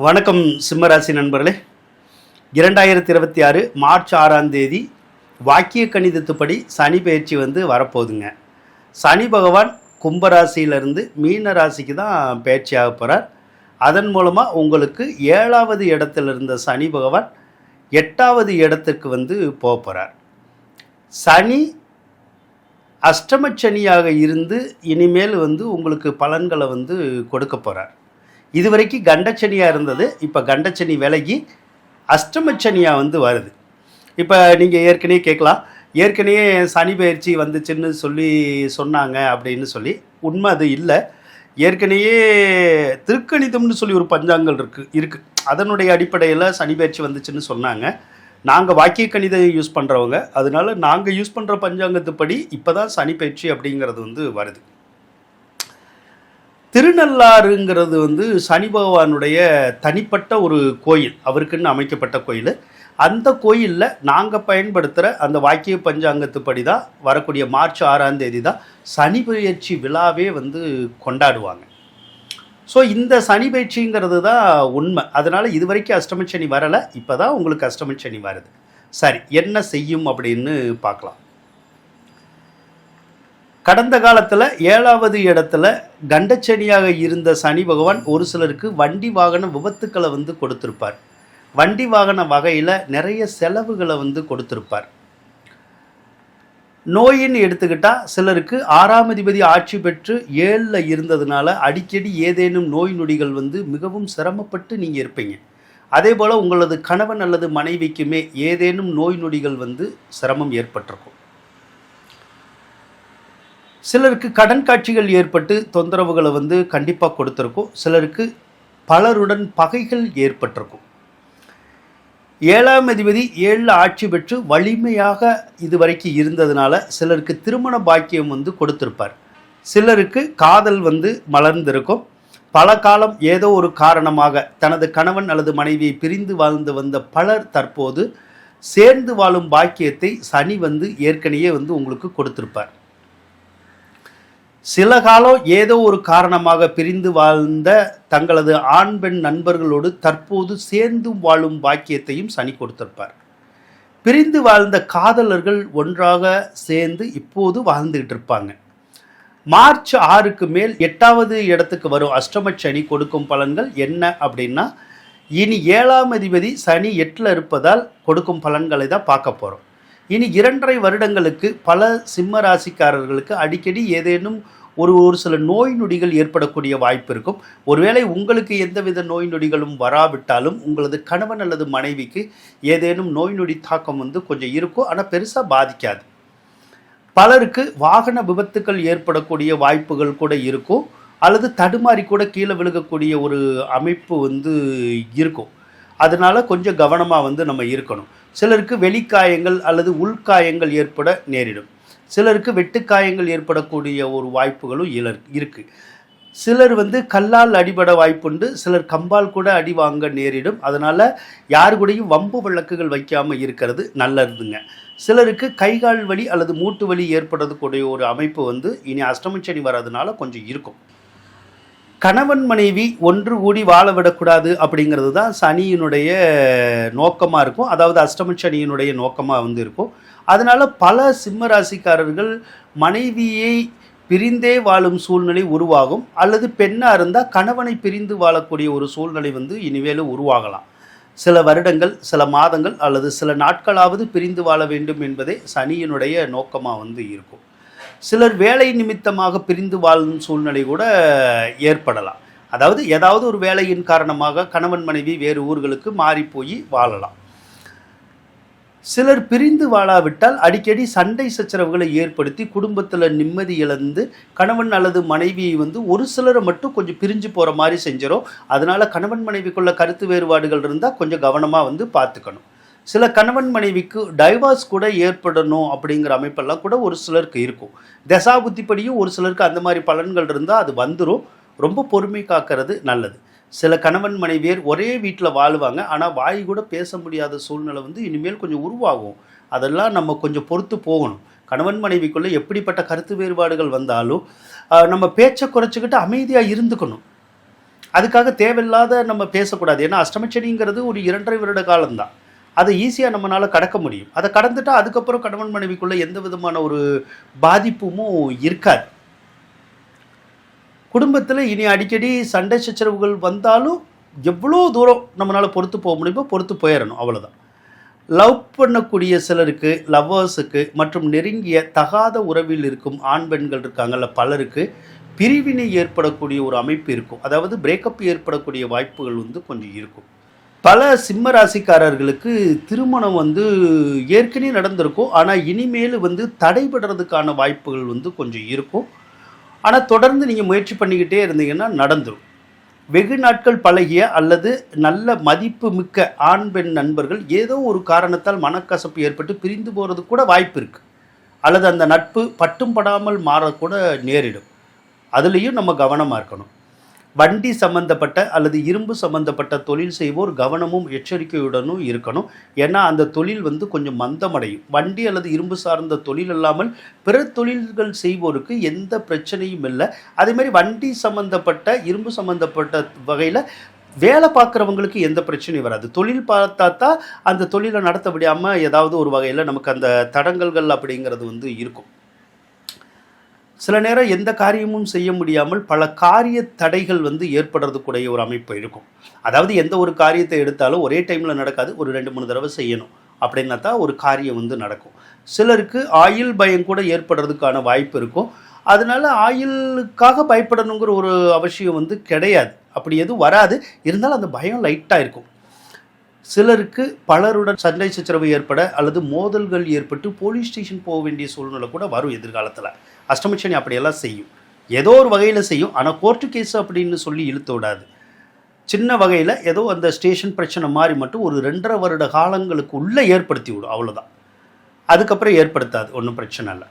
வணக்கம் சிம்மராசி நண்பர்களே. 2026 மார்ச் 6ஆம் தேதி வாக்கிய கணிதத்துப்படி சனி பயிற்சி வரப்போகுதுங்க. சனி பகவான் கும்பராசியிலிருந்து மீன ராசிக்கு தான் பயிற்சி ஆக போகிறார். அதன் மூலமாக உங்களுக்கு 7வது இடத்துல இருந்த சனி பகவான் 8வது இடத்துக்கு போக போகிறார். சனி அஷ்டமச்சனியாக இருந்து இனிமேல் உங்களுக்கு பலன்களை கொடுக்க போகிறார். இதுவரைக்கும் கண்டச்சனியாக இருந்தது, இப்போ கண்டச்சனி விலகி அஷ்டமச்சனியாக வருது. இப்போ நீங்கள் ஏற்கனவே கேட்கலாம், ஏற்கனவே சனி பயிற்சி வந்துச்சுன்னு சொன்னாங்க அப்படின்னு சொல்லி. உண்மை அது இல்லை. ஏற்கனவே திருக்கணிதம்னு சொல்லி ஒரு பஞ்சாங்கல் இருக்குது. அதனுடைய அடிப்படையில் சனி பயிற்சி வந்துச்சுன்னு சொன்னாங்க. நாங்கள் வாக்கிய கணிதம் யூஸ் பண்ணுறவங்க, அதனால நாங்கள் யூஸ் பண்ணுற பஞ்சாங்கத்துப்படி இப்போ தான் சனி பயிற்சி அப்படிங்கிறது வருது. திருநள்ளாறுங்கிறது சனி பகவானுடைய தனிப்பட்ட ஒரு கோயில், அவருக்குன்னு அமைக்கப்பட்ட கோயில். அந்த கோயிலில் நாங்கள் பயன்படுத்துகிற அந்த வாக்கிய பஞ்சாங்கத்துப்படி தான் வரக்கூடிய மார்ச் 6ஆம் தேதி தான் சனி பயிற்சி விழாவே கொண்டாடுவாங்க. ஸோ இந்த சனி பயிற்சிங்கிறது தான் உண்மை. அதனால் இது வரைக்கும் அஷ்டமச்சனி வரலை, இப்போ தான் உங்களுக்கு அஷ்டமச்சனி வருது. சரி, என்ன செய்யும் அப்படின்னு பார்க்கலாம். கடந்த காலத்தில் 7வது இடத்துல கண்டச்சனியாக இருந்த சனி பகவான் ஒரு சிலருக்கு வண்டி வாகன விபத்துக்களை கொடுத்துருப்பார். வண்டி வாகன வகையில் நிறைய செலவுகளை கொடுத்துருப்பார். நோயின்னு எடுத்துக்கிட்டால் சிலருக்கு 6ஆம் அதிபதி ஆட்சி பெற்று 7ல் இருந்ததுனால அடிக்கடி ஏதேனும் நோய் நொடிகள் மிகவும் சிரமப்பட்டு நீங்கள் இருப்பீங்க. அதே போல் உங்களது கணவன் அல்லது மனைவிக்குமே ஏதேனும் நோய் நொடிகள் சிரமம் ஏற்பட்டிருக்கும். சிலருக்கு கடன் காட்சிகள் ஏற்பட்டு தொந்தரவுகளை கண்டிப்பாக கொடுத்துருக்கும். சிலருக்கு பலருடன் பகைகள் ஏற்பட்டிருக்கும். 7ஆம் அதிபதி 7ல் ஆட்சி பெற்று வலிமையாக இதுவரைக்கும் இருந்ததுனால சிலருக்கு திருமண பாக்கியம் கொடுத்துருப்பார். சிலருக்கு காதல் மலர்ந்திருக்கும். பல காலம் ஏதோ ஒரு காரணமாக தனது கணவன் அல்லது மனைவியை பிரிந்து வாழ்ந்து வந்த பலர் தற்போது சேர்ந்து வாழும் பாக்கியத்தை சனி ஏற்கனவே உங்களுக்கு கொடுத்துருப்பார். சில காலம் ஏதோ ஒரு காரணமாக பிரிந்து வாழ்ந்த தங்களது ஆண் பெண் நண்பர்களோடு தற்போது சேர்ந்து வாழும் பாக்கியத்தையும் சனி கொடுத்திருப்பார். பிரிந்து வாழ்ந்த காதலர்கள் ஒன்றாக சேர்ந்து இப்போது வாழ்ந்துகிட்டு இருப்பாங்க. மார்ச் 6க்கு மேல் 8வது இடத்துக்கு வரும் அஷ்டமச்சனி கொடுக்கும் பலன்கள் என்ன அப்படின்னா, இனி 7ஆம் அதிபதி சனி 8ல் இருப்பதால் கொடுக்கும் பலன்களை தான் பார்க்க போகிறோம். இனி 2.5 வருடங்களுக்கு பல சிம்ம ராசிக்காரர்களுக்கு அடிக்கடி ஏதேனும் ஒரு சில நோய் நொடிகள் ஏற்படக்கூடிய வாய்ப்பு இருக்கும். ஒருவேளை உங்களுக்கு எந்தவித நோய் நொடிகளும் வராவிட்டாலும் உங்களது கணவன் அல்லது மனைவிக்கு ஏதேனும் நோய் நொடி தாக்கம் கொஞ்சம் இருக்கும், ஆனால் பெருசாக பாதிக்காது. பலருக்கு வாகன விபத்துக்கள் ஏற்படக்கூடிய வாய்ப்புகள் கூட இருக்கும், அல்லது தடுமாறி கூட கீழே விழுகக்கூடிய ஒரு அமைப்பு இருக்கும். அதனால கொஞ்சம் கவனமாக நம்ம இருக்கணும். சிலருக்கு வெளிக்காயங்கள் அல்லது உள்காயங்கள் ஏற்பட நேரிடும். சிலருக்கு வெட்டுக்காயங்கள் ஏற்படக்கூடிய ஒரு வாய்ப்புகளும் இருக்குது. சிலர் கல்லால் அடிபட வாய்ப்புண்டு, சிலர் கம்பால் கூட அடி வாங்க நேரிடும். அதனால் யாரு கூடயும் வம்பு வழக்குகள் வைக்காமல் இருக்கிறது நல்லதுங்க. சிலருக்கு கைகால் வலி அல்லது மூட்டு வலி ஏற்படக்கூடிய ஒரு அமைப்பு இனி அஷ்டமச்சனி வர்றதுனால கொஞ்சம் இருக்கும். கணவன் மனைவி ஒன்று கூடி வாழ விடக்கூடாது அப்படிங்கிறது தான் சனியினுடைய நோக்கமாக இருக்கும். அதாவது அஷ்டமச்சனியினுடைய நோக்கமாக இருக்கும். அதனால் பல சிம்ம ராசிக்காரர்கள் மனைவியை பிரிந்தே வாழும் சூழ்நிலை உருவாகும், அல்லது பெண்ணாக இருந்தால் கணவனை பிரிந்து வாழக்கூடிய ஒரு சூழ்நிலை இனிமேலும் உருவாகலாம். சில வருடங்கள், சில மாதங்கள் அல்லது சில நாட்களாவது பிரிந்து வாழ வேண்டும் என்பதே சனியினுடைய நோக்கமாக இருக்கும். சிலர் வேலை நிமித்தமாக பிரிந்து வாழும் சூழ்நிலை கூட ஏற்படலாம். அதாவது ஏதாவது ஒரு வேலையின் காரணமாக கணவன் மனைவி வேறு ஊர்களுக்கு மாறி போய் வாழலாம். சிலர் பிரிந்து வாழாவிட்டால் அடிக்கடி சண்டை சச்சரவுகளை ஏற்படுத்தி குடும்பத்தில் நிம்மதி இழந்து கணவன் அல்லது மனைவியை ஒரு சிலரை மட்டும் கொஞ்சம் பிரிஞ்சு போகிற மாதிரி செஞ்சிடும். அதனால் கணவன் மனைவிக்குள்ள கருத்து வேறுபாடுகள் இருந்தால் கொஞ்சம் கவனமாக பார்த்துக்கணும். சில கணவன் மனைவிக்கு டைவர்ஸ் கூட ஏற்படணும் அப்படிங்கிற அமைப்பெல்லாம் கூட ஒரு சிலருக்கு இருக்கும். தசாபுத்திப்படியும் ஒரு சிலருக்கு அந்த மாதிரி பலன்கள் இருந்தால் அது வந்துடும். ரொம்ப பொறுமை காக்கிறது நல்லது. சில கணவன் மனைவியர் ஒரே வீட்டில் வாழுவாங்க, ஆனால் வாய் கூட பேச முடியாத சூழ்நிலை இனிமேல் கொஞ்சம் உருவாகும். அதெல்லாம் நம்ம கொஞ்சம் பொறுத்து போகணும். கணவன் மனைவிக்குள்ளே எப்படிப்பட்ட கருத்து வேறுபாடுகள் வந்தாலும் நம்ம பேச்சை குறைச்சிக்கிட்டு அமைதியாக இருந்துக்கணும். அதுக்காக தேவையில்லாத நம்ம பேசக்கூடாது. ஏன்னா அஷ்டமச்சனிங்கிறது ஒரு 2.5 வருட காலம்தான். அதை ஈஸியாக நம்மளால் கடக்க முடியும். அதை கடந்துட்டால் அதுக்கப்புறம் கணவன் மனைவிக்குள்ளே எந்த விதமான ஒரு பாதிப்பும் இருக்காது. குடும்பத்தில் இனி அடிக்கடி சண்டை சச்சரவுகள் வந்தாலும் எவ்வளோ தூரம் நம்மளால் பொறுத்து போக முடியுமோ பொறுத்து போயிடணும், அவ்வளோதான். லவ் பண்ணக்கூடிய சிலருக்கு, லவ்வர்ஸுக்கு மற்றும் நெருங்கிய தகாத உறவில் இருக்கும் ஆண் பெண்கள் இருக்காங்கல்ல, பலருக்கு பிரிவினை ஏற்படக்கூடிய ஒரு அமைப்பு இருக்கும். அதாவது பிரேக்கப் ஏற்படக்கூடிய வாய்ப்புகள் கொஞ்சம் இருக்கும். பல சிம்ம ராசிக்காரர்களுக்கு திருமணம் ஏற்கனவே நடந்திருக்கும். ஆனால் இனிமேல் தடைபடுறதுக்கான வாய்ப்புகள் கொஞ்சம் இருக்கும். ஆனால் தொடர்ந்து நீங்கள் முயற்சி பண்ணிக்கிட்டே இருந்தீங்கன்னா நடந்துடும். வெகு நாட்கள் பழகிய அல்லது நல்ல மதிப்பு மிக்க ஆண் பெண் நண்பர்கள் ஏதோ ஒரு காரணத்தால் மனக்கசப்பு ஏற்பட்டு பிரிந்து போகிறது கூட வாய்ப்பு இருக்குது. அல்லது அந்த நட்பு பட்டும் படாமல் மாறக்கூட நேரிடும். அதுலேயும் நம்ம கவனமாக இருக்கணும். வண்டி சம்பந்தப்பட்ட அல்லது இரும்பு சம்பந்தப்பட்ட தொழில் செய்வோர் கவனமும் எச்சரிக்கையுடனும் இருக்கணும். ஏன்னா அந்த தொழில் கொஞ்சம் மந்தமடையும். வண்டி அல்லது இரும்பு சார்ந்த தொழில் இல்லாமல் பிற தொழில்கள் செய்வோருக்கு எந்த பிரச்சனையும் இல்லை. அதேமாதிரி வண்டி சம்பந்தப்பட்ட இரும்பு சம்பந்தப்பட்ட வகையில் வேலை பார்க்குறவங்களுக்கு எந்த பிரச்சனையும் வராது. தொழில் பார்த்தா தான் அந்த தொழிலை நடத்த முடியாமல் ஏதாவது ஒரு வகையில் நமக்கு அந்த தடங்கல்கள் அப்படிங்கிறது இருக்கும். சில நேரம் எந்த காரியமும் செய்ய முடியாமல் பல காரிய தடைகள் ஏற்படுறதுக்குடைய ஒரு அமைப்பு இருக்கும். அதாவது எந்த ஒரு காரியத்தை எடுத்தாலும் ஒரே டைமில் நடக்காது, ஒரு 2-3 தடவை செய்யணும். அப்படின்னா தான் ஒரு காரியம் நடக்கும். சிலருக்கு ஆயுள் பயம் கூட ஏற்படுறதுக்கான வாய்ப்பு இருக்கும். அதனால ஆயுளுக்காக பயப்படணுங்கிற ஒரு அவசியம் கிடையாது. அப்படி எதுவும் வராது. இருந்தாலும் அந்த பயம் லைட்டாக இருக்கும். சிலருக்கு பலருடன் சண்டை சச்சரவு ஏற்பட அல்லது மோதல்கள் ஏற்பட்டு போலீஸ் ஸ்டேஷன் போக வேண்டிய சூழ்நிலை கூட வரும் எதிர்காலத்தில். அஷ்டமச்சனி அப்படியெல்லாம் செய்யும், ஏதோ ஒரு வகையில் செய்யும். ஆனால் கோர்ட்டு கேஸ் அப்படின்னு சொல்லி இழுத்து விடாது. சின்ன வகையில் ஏதோ அந்த ஸ்டேஷன் பிரச்சனை மாதிரி மட்டும் ஒரு 2.5 வருட காலங்களுக்கு உள்ளே ஏற்படுத்தி விடும், அவ்வளோதான். அதுக்கப்புறம் ஏற்படுத்தாது, ஒன்றும் பிரச்சனை இல்லை.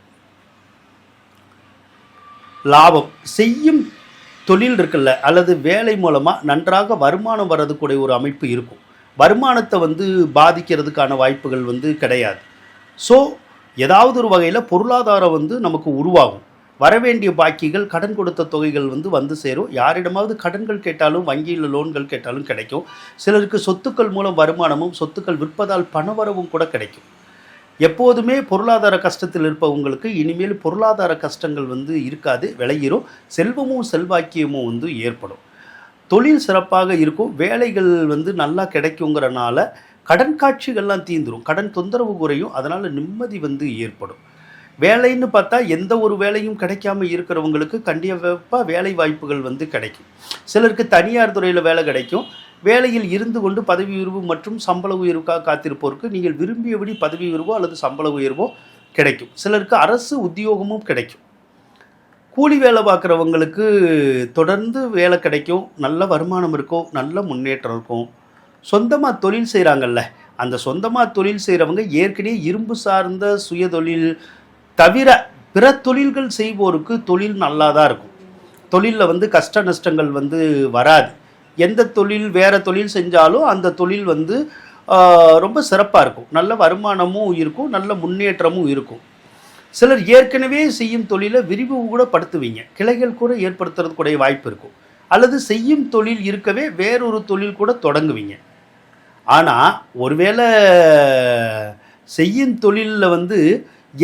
லாபம் செய்யும் தொழில் இருக்குல்ல, அல்லது வேலை மூலமாக நன்றாக வருமானம் வர்றதுக்கூடிய ஒரு அமைப்பு இருக்கும். வருமானத்தை பாதிக்கிறதுக்கான வாய்ப்புகள் கிடையாது. ஸோ ஏதாவது ஒரு வகையில் பொருளாதாரம் நமக்கு உருவாகும். வரவேண்டிய பாக்கிகள், கடன் கொடுத்த தொகைகள் வந்து சேரும். யாரிடமாவது கடன்கள் கேட்டாலும், வங்கியில் லோன்கள் கேட்டாலும் கிடைக்கும். சிலருக்கு சொத்துக்கள் மூலம் வருமானமும், சொத்துக்கள் விற்பதால் பணவரவும் கூட கிடைக்கும். எப்போதுமே பொருளாதார கஷ்டத்தில் இருப்பவங்களுக்கு இனிமேல் பொருளாதார கஷ்டங்கள் இருக்காது, விளையிரும். செல்வமும் செல்வாக்கியமும் ஏற்படும். தொழில் சிறப்பாக இருக்கும். வேலைகள் நல்லா கிடைக்குங்கிறனால கடன் காட்சிகள்லாம் தீந்துடும், கடன் தொந்தரவு குறையும். அதனால் நிம்மதி ஏற்படும். வேலைன்னு பார்த்தா எந்த ஒரு வேலையும் கிடைக்காம இருக்கிறவங்களுக்கு கண்டிப்பாக வேலை வாய்ப்புகள் கிடைக்கும். சிலருக்கு தனியார் துறையில் வேலை கிடைக்கும். வேலையில் இருந்து கொண்டு பதவி உயர்வு மற்றும் சம்பள உயர்வுக்காக காத்திருப்போருக்கு நீங்கள் விரும்பியபடி பதவி உயர்வோ அல்லது சம்பள உயர்வோ கிடைக்கும். சிலருக்கு அரசு உத்தியோகமும் கிடைக்கும். கூலி வேலை பார்க்குறவங்களுக்கு தொடர்ந்து வேலை கிடைக்கும், நல்ல வருமானம் இருக்கும், நல்ல முன்னேற்றம் இருக்கும். சொந்தமாக தொழில் செய்கிறாங்கல்ல, அந்த சொந்தமாக தொழில் செய்கிறவங்க ஏற்கனவே இரும்பு சார்ந்த சுய தொழில் தவிர பிற தொழில்கள் செய்வோருக்கு தொழில் நல்லா தான் இருக்கும். தொழிலில் கஷ்ட நஷ்டங்கள் வராது. எந்த தொழில் வேறு தொழில் செஞ்சாலும் அந்த தொழில் ரொம்ப சிறப்பாக இருக்கும். நல்ல வருமானமும் இருக்கும், நல்ல முன்னேற்றமும் இருக்கும். சிலர் ஏற்கனவே செய்யும் தொழிலை விரிவு கூட படுத்துவீங்க, கிளைகள் கூட ஏற்படுத்துறதுக்குடைய வாய்ப்பு இருக்கும். அல்லது செய்யும் தொழில் இருக்கவே வேறொரு தொழில் கூட தொடங்குவீங்க. ஆனால் ஒருவேளை செய்யும் தொழிலில்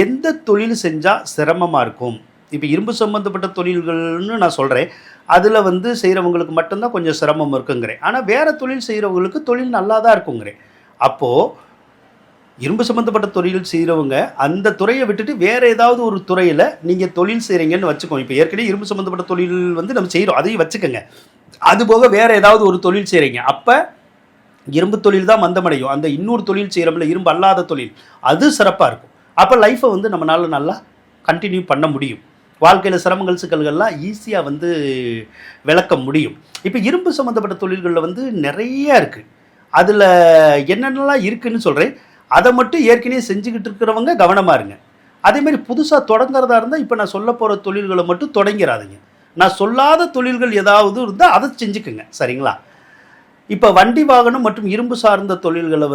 எந்த தொழில் செஞ்சால் சிரமமாக இருக்கும். இப்போ இரும்பு சம்மந்தப்பட்ட தொழில்கள்னு நான் சொல்கிறேன், அதில் செய்கிறவங்களுக்கு மட்டும்தான் கொஞ்சம் சிரமம் இருக்குங்கிறேன். ஆனால் வேறு தொழில் செய்கிறவங்களுக்கு தொழில் நல்லா தான் இருக்குங்கிறேன். அப்போது இரும்பு சம்மந்தப்பட்ட தொழில் செய்கிறவங்க அந்த துறையை விட்டுட்டு வேறு ஏதாவது ஒரு துறையில் நீங்கள் தொழில் செய்கிறீங்கன்னு வச்சுக்கோங்க. இப்போ ஏற்கனவே இரும்பு சம்மந்தப்பட்ட தொழில் நம்ம செய்கிறோம், அதையும் வச்சுக்கோங்க. அதுபோக வேறு ஏதாவது ஒரு தொழில் செய்கிறீங்க, அப்போ இரும்பு தொழில் தான் மந்தமடையும். அந்த இன்னொரு தொழில் செய்கிறோம்ல, இரும்பு அல்லாத தொழில், அது சிறப்பாக இருக்கும். அப்போ லைஃப்பை நம்மளால் நல்லா கண்டினியூ பண்ண முடியும். வாழ்க்கையில் சிரமங்கள் சிக்கல்கள்லாம் ஈஸியாக விளக்க முடியும். இப்போ இரும்பு சம்மந்தப்பட்ட தொழில்களில் நிறைய இருக்குது. அதில் என்னென்னலாம் இருக்குதுன்னு சொல்கிறேன். அதை மட்டும் ஏற்கனவே செஞ்சுக்கிட்டு இருக்கிறவங்க கவனமாக இருங்க. அதேமாதிரி புதுசாக தொடங்குறதா இருந்தால் இப்போ நான் சொல்ல போகிற தொழில்களை மட்டும் தொடங்கிறாதீங்க. நான் சொல்லாத தொழில்கள் ஏதாவது இருந்தால் அதை செஞ்சுக்குங்க, சரிங்களா? இப்போ வண்டி வாகனம் மற்றும் இரும்பு சார்ந்த தொழில்களை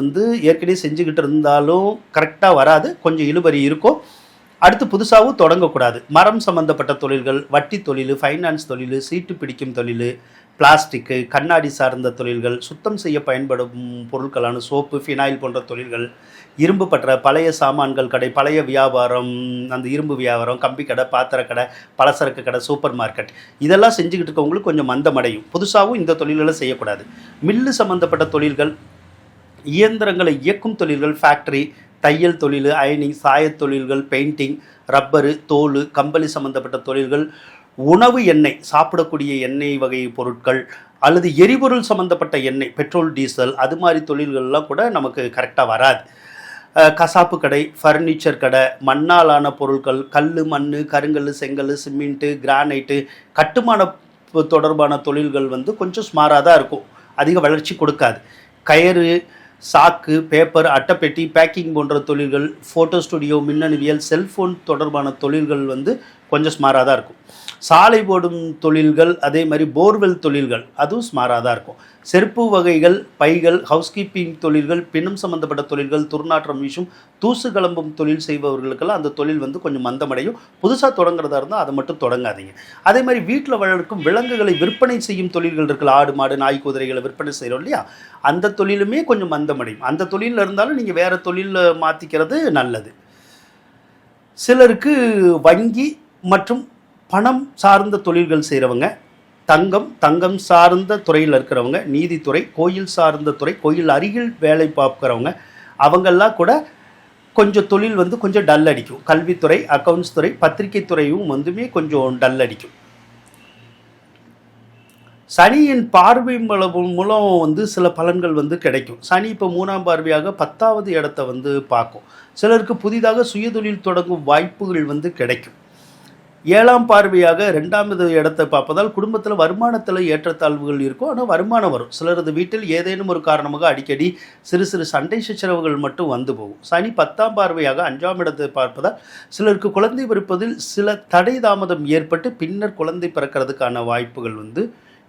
ஏற்கனவே செஞ்சுக்கிட்டு இருந்தாலும் கரெக்டாக வராது, கொஞ்சம் இழுபறி இருக்கும். அடுத்து புதுசாகவும் தொடங்கக்கூடாது. மரம் சம்மந்தப்பட்ட தொழில்கள், வட்டி தொழில், ஃபைனான்ஸ் தொழில், சீட்டு பிடிக்கும் தொழில், பிளாஸ்டிக்கு, கண்ணாடி சார்ந்த தொழில்கள், சுத்தம் செய்ய பயன்படும் பொருட்களான சோப்பு, ஃபினாயில் போன்ற தொழில்கள், இரும்பு பற்ற பழைய சாமான்கள் கடை, பழைய வியாபாரம், அந்த இரும்பு வியாபாரம், கம்பி கடை, பாத்திர கடை, பலசரக்கு கடை, சூப்பர் மார்க்கெட், இதெல்லாம் செஞ்சுக்கிட்டு இருக்கவங்களுக்கு கொஞ்சம் மந்தமடையும். புதுசாகவும் இந்த தொழில்களை செய்யக்கூடாது. மில்லு சம்மந்தப்பட்ட தொழில்கள், இயந்திரங்களை இயக்கும் தொழில்கள், ஃபேக்ட்ரி, தையல் தொழில், அயனிங், சாயத் தொழில்கள், பெயிண்டிங், ரப்பரு, தோல், கம்பளி சம்மந்தப்பட்ட தொழில்கள், உணவு எண்ணெய், சாப்பிடக்கூடிய எண்ணெய் வகை பொருட்கள் அல்லது எரிபொருள் சம்மந்தப்பட்ட எண்ணெய், பெட்ரோல், டீசல், அது மாதிரி தொழில்கள்லாம் கூட நமக்கு கரெக்டாக வராது. கசாப்பு கடை, ஃபர்னிச்சர் கடை, மண்ணாலான பொருட்கள், கல், மண், கருங்கல், செங்கல், சிமெண்ட்டு, கிரானைட்டு, கட்டுமான தொடர்பான தொழில்கள் கொஞ்சம் ஸ்மாராக தான் இருக்கும், அதிக வளர்ச்சி கொடுக்காது. கயிறு, சாக்கு, பேப்பர், அட்டைப்பெட்டி, பேக்கிங் போன்ற தொழில்கள், ஃபோட்டோ ஸ்டுடியோ, மின்னணுவியல், செல்ஃபோன் தொடர்பான தொழில்கள் கொஞ்சம் ஸ்மாராக தான் இருக்கும். சாலை போடும் தொழில்கள், அதே மாதிரி போர்வெல் தொழில்கள், அதுவும் ஸ்மாராக தான் இருக்கும். செருப்பு வகைகள், பைகள், ஹவுஸ்கீப்பிங் தொழில்கள், பின்னம் சம்மந்தப்பட்ட தொழில்கள், துர்நாற்றம் வீசும், தூசு கிளம்பும் தொழில் செய்பவர்களுக்கெல்லாம் அந்த தொழில் கொஞ்சம் மந்தமடையும். புதுசாக தொடங்குறதா இருந்தால் அதை மட்டும் தொடங்காதீங்க. அதே மாதிரி வீட்டில் வளர்க்கும் விலங்குகளை விற்பனை செய்யும் தொழில்கள் இருக்குல்ல, ஆடு, மாடு, நாய், குதிரைகளை விற்பனை செய்கிறோம் இல்லையா, அந்த தொழிலுமே கொஞ்சம் மந்தமடையும். அந்த தொழிலில் இருந்தாலும் நீங்கள் வேறு தொழிலில் மாற்றிக்கிறது நல்லது. சிலருக்கு வங்கி மற்றும் பணம் சார்ந்த தொழில்கள் செய்கிறவங்க, தங்கம் சார்ந்த துறையில் இருக்கிறவங்க, நீதித்துறை, கோயில் சார்ந்த துறை, கோயில் அருகில் வேலை பார்க்குறவங்க, அவங்கெல்லாம் கூட கொஞ்சம் தொழில் கொஞ்சம் டல் அடிக்கும். கல்வித்துறை, அக்கௌண்ட்ஸ் துறை, பத்திரிகை துறையும் கொஞ்சம் டல் அடிக்கும். சனியின் பார்வை மூலம் சில பலன்கள் கிடைக்கும். சனி இப்போ 3ஆம் பார்வையாக 10வது இடத்தை பார்க்கும். சிலருக்கு புதிதாக சுயதொழில் தொடங்கும் வாய்ப்புகள் கிடைக்கும். 7ஆம் பார்வையாக 2வது இடத்தை பார்ப்பதால் குடும்பத்தில் வருமானத்தில் ஏற்றத்தாழ்வுகள் இருக்கும், ஆனால் வருமானம் வரும். சிலரது வீட்டில் ஏதேனும் ஒரு காரணமாக அடிக்கடி சிறு சிறு சண்டை சச்சரவுகள் மட்டும் போகும். சனி 10ஆம் பார்வையாக 5ஆம் இடத்தை பார்ப்பதால் சிலருக்கு குழந்தை பிறப்பதில் சில தடை தாமதம் ஏற்பட்டு பின்னர் குழந்தை பிறக்கிறதுக்கான வாய்ப்புகள்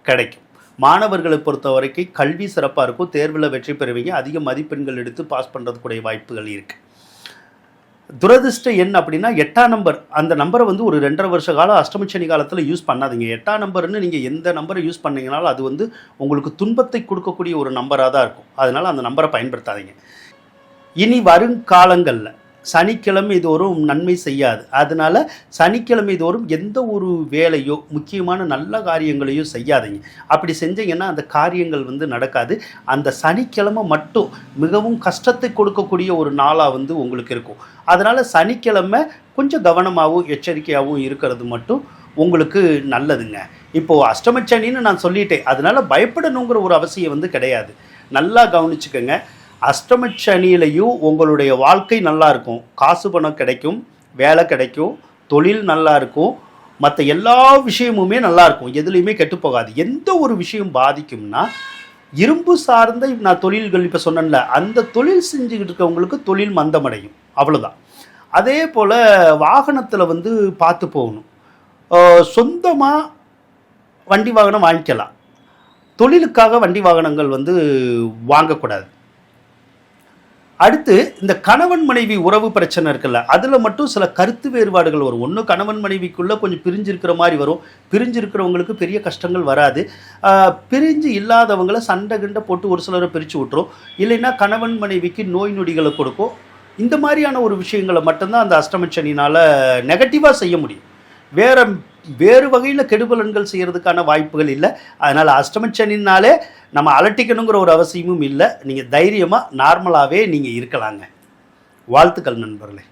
கிடைக்கும். மாணவர்களை பொறுத்த வரைக்கும் கல்வி சிறப்பாக இருக்கும், தேர்வில் வெற்றி பெறுவீங்க, அதிக மதிப்பெண்கள் எடுத்து பாஸ் பண்ணுறதுக்குடைய வாய்ப்புகள் இருக்குது. துரதிர்ஷ்ட எண் அப்படின்னா 8ஆம் நம்பர். அந்த நம்பரை ஒரு 2.5 வருஷ காலம் அஷ்டமச்சனி காலத்தில் யூஸ் பண்ணாதீங்க. 8ஆம் நம்பர்னு நீங்கள் எந்த நம்பரை யூஸ் பண்ணீங்கனாலும் அது உங்களுக்கு துன்பத்தை கொடுக்கக்கூடிய ஒரு நம்பராக தான் இருக்கும். அதனால் அந்த நம்பரை பயன்படுத்தாதீங்க. இனி வருங்காலங்களில் சனிக்கிழமை தோறும் நன்மை செய்யாது. அதனால் சனிக்கிழமை தோறும் எந்த ஒரு வேலையோ முக்கியமான நல்ல காரியங்களையோ செய்யாதீங்க. அப்படி செஞ்சீங்கன்னா அந்த காரியங்கள் நடக்காது. அந்த சனிக்கிழமை மட்டும் மிகவும் கஷ்டத்தை கொடுக்கக்கூடிய ஒரு நாளாக உங்களுக்கு இருக்கும். அதனால் சனிக்கிழமை கொஞ்சம் கவனமாகவும் எச்சரிக்கையாகவும் இருக்கிறது மட்டும் உங்களுக்கு நல்லதுங்க. இப்போது அஷ்டமச்சனின்னு நான் சொல்லிட்டேன், அதனால் பயப்படணுங்கிற ஒரு அவசியம் கிடையாது. நல்லா கவனிச்சுக்கோங்க. அஷ்டமச்சனியிலையும் உங்களுடைய வாழ்க்கை நல்லா இருக்கும், காசு பணம் கிடைக்கும், வேலை கிடைக்கும், தொழில் நல்லா இருக்கும், மற்ற எல்லா விஷயமுமே நல்லா இருக்கும், எதுலேயுமே கெட்டு போகாது. எந்த ஒரு விஷயம் பாதிக்கும்னா இரும்பு சார்ந்த நான் தொழில்கள் இப்போ சொன்னேன்ல, அந்த தொழில் செஞ்சுக்கிட்டு இருக்கவங்களுக்கு தொழில் மந்தமடையும், அவ்வளோதான். அதே போல் வாகனத்தில் பார்த்து போகணும். சொந்தமாக வண்டி வாகனம் வாங்கிக்கலாம், தொழிலுக்காக வண்டி வாகனங்கள் வாங்கக்கூடாது. அடுத்து இந்த கணவன் மனைவி உறவு பிரச்சனை இருக்குல்ல, அதில் மட்டும் சில கருத்து வேறுபாடுகள் வரும். ஒன்று கணவன் மனைவிக்குள்ளே கொஞ்சம் பிரிஞ்சிருக்கிற மாதிரி வரும், பிரிஞ்சிருக்கிறவங்களுக்கு பெரிய கஷ்டங்கள் வராது. பிரிஞ்சு இல்லாதவங்களை சண்டை கிண்டை போட்டு ஒரு சிலரை பிரித்து விட்டுரும், இல்லைன்னா கணவன் மனைவிக்கு நோய் நொடிகளை கொடுக்கும். இந்த மாதிரியான ஒரு விஷயங்களை மட்டும்தான் அந்த அஷ்டமச்சனினால் நெகட்டிவாக செய்ய முடியும். வேறு வகையில் கெடுபலன்கள் செய்கிறதுக்கான வாய்ப்புகள் இல்லை. அதனால் அஷ்டமச்சனினாலே நம்ம அலட்டிக்கணுங்கிற ஒரு அவசியமும் இல்லை. நீங்கள் தைரியமாக நார்மலாகவே நீங்கள் இருக்கலாங்க. வாழ்த்துக்கள் நண்பர்களே.